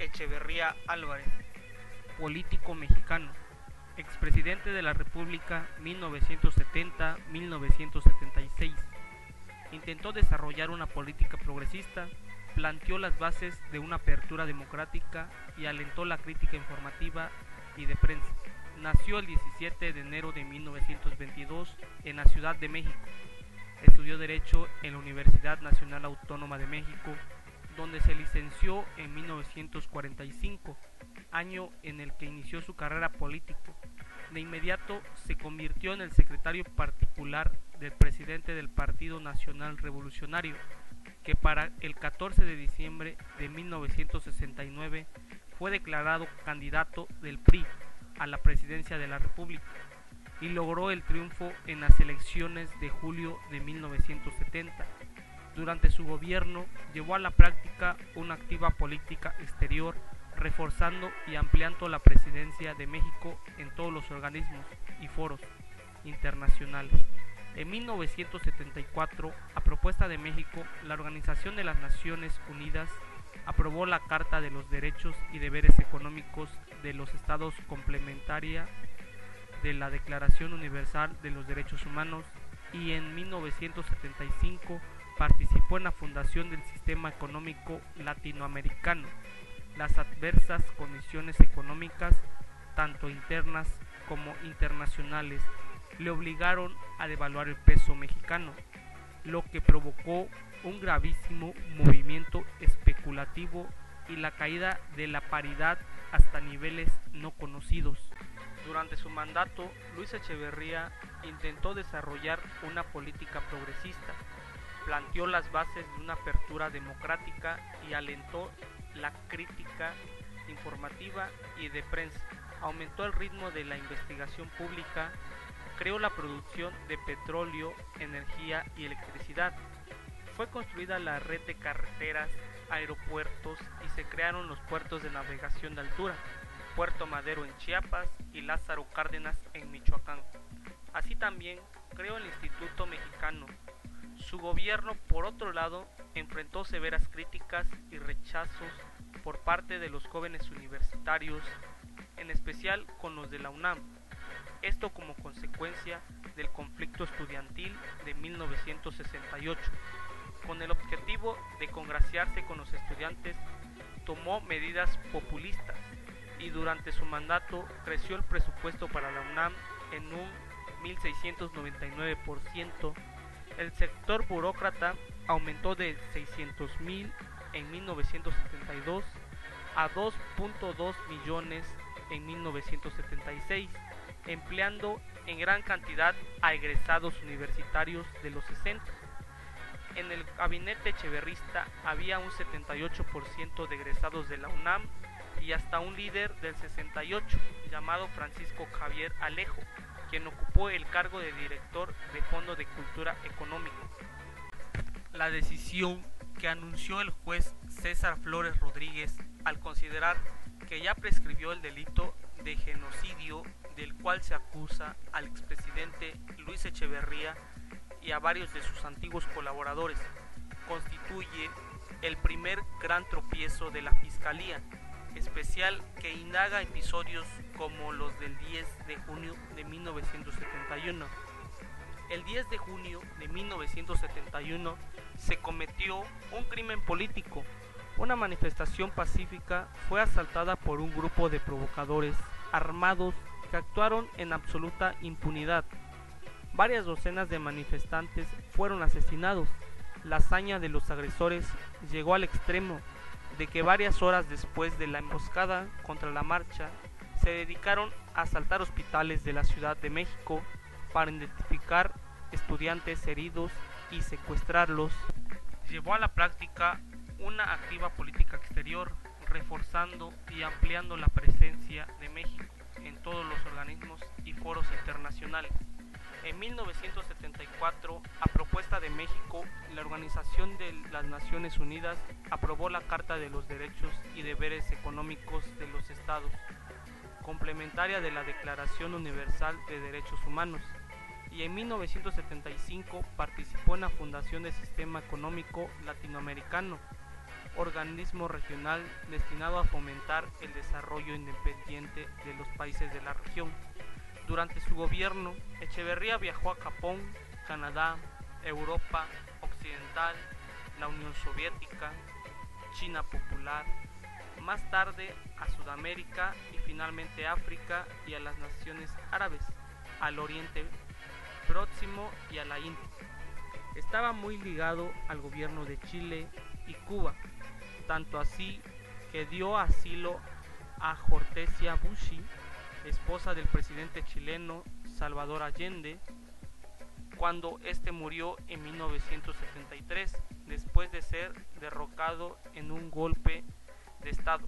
Echeverría Álvarez, político mexicano, expresidente de la República 1970-1976. Intentó desarrollar una política progresista, planteó las bases de una apertura democrática y alentó la crítica informativa y de prensa. Nació el 17 de enero de 1922 en la Ciudad de México. Estudió Derecho en la Universidad Nacional Autónoma de México, donde se licenció en 1945, año en el que inició su carrera política. De inmediato se convirtió en el secretario particular del presidente del Partido Nacional Revolucionario, que para el 14 de diciembre de 1969 fue declarado candidato del PRI a la presidencia de la República y logró el triunfo en las elecciones de julio de 1970. Durante su gobierno llevó a la práctica una activa política exterior, reforzando y ampliando la presidencia de México en todos los organismos y foros internacionales. En 1974, a propuesta de México, la Organización de las Naciones Unidas aprobó la Carta de los Derechos y Deberes Económicos de los Estados, complementaria de la Declaración Universal de los Derechos Humanos, y en 1975 participó en la fundación del Sistema Económico Latinoamericano. Las adversas condiciones económicas, tanto internas como internacionales, le obligaron a devaluar el peso mexicano, lo que provocó un gravísimo movimiento especulativo y la caída de la paridad hasta niveles no conocidos. Durante su mandato, Luis Echeverría intentó desarrollar una política progresista, planteó las bases de una apertura democrática y alentó la crítica informativa y de prensa, aumentó el ritmo de la investigación pública, creó la producción de petróleo, energía y electricidad. Fue construida la red de carreteras, aeropuertos y se crearon los puertos de navegación de altura, Puerto Madero en Chiapas y Lázaro Cárdenas en Michoacán. Así también creó el Instituto Mexicano. Su gobierno, por otro lado, enfrentó severas críticas y rechazos por parte de los jóvenes universitarios, en especial con los de la UNAM. Esto como consecuencia del conflicto estudiantil de 1968. Con el objetivo de congraciarse con los estudiantes, tomó medidas populistas y durante su mandato creció el presupuesto para la UNAM en un 1699%. El sector burócrata aumentó de 600,000 en 1972 a 2.2 millones en 1976, empleando en gran cantidad a egresados universitarios de los 60. En el gabinete echeverrista había un 78% de egresados de la UNAM y hasta un líder del 68, llamado Francisco Javier Alejo, quien ocupó el cargo de director de Fondo de Cultura Económico. La decisión que anunció el juez César Flores Rodríguez al considerar que ya prescribió el delito de genocidio del cual se acusa al expresidente Luis Echeverría y a varios de sus antiguos colaboradores, constituye el primer gran tropiezo de la Fiscalía Especial que indaga episodios como los del 10 de junio de 1971. El 10 de junio de 1971 se cometió un crimen político. Una manifestación pacífica fue asaltada por un grupo de provocadores armados que actuaron en absoluta impunidad. Varias docenas de manifestantes fueron asesinados. La hazaña de los agresores llegó al extremo de que varias horas después de la emboscada contra la marcha, se dedicaron a asaltar hospitales de la Ciudad de México para identificar estudiantes heridos y secuestrarlos. Llevó a la práctica una activa política exterior, reforzando y ampliando la presencia de México en todos los organismos y foros internacionales. En 1974, a propuesta de México, la Organización de las Naciones Unidas aprobó la Carta de los Derechos y Deberes Económicos de los Estados, complementaria de la Declaración Universal de Derechos Humanos, y en 1975 participó en la fundación del Sistema Económico Latinoamericano. organismo regional destinado a fomentar el desarrollo independiente de los países de la región. Durante su gobierno, Echeverría viajó a Japón, Canadá, Europa Occidental, la Unión Soviética, China Popular, más tarde a Sudamérica y finalmente a África y a las naciones árabes, al Oriente Próximo y a la India. Estaba muy ligado al gobierno de Chile y Cuba, tanto así que dio asilo a Hortensia Bucci, esposa del presidente chileno Salvador Allende, cuando este murió en 1973 después de ser derrocado en un golpe de estado.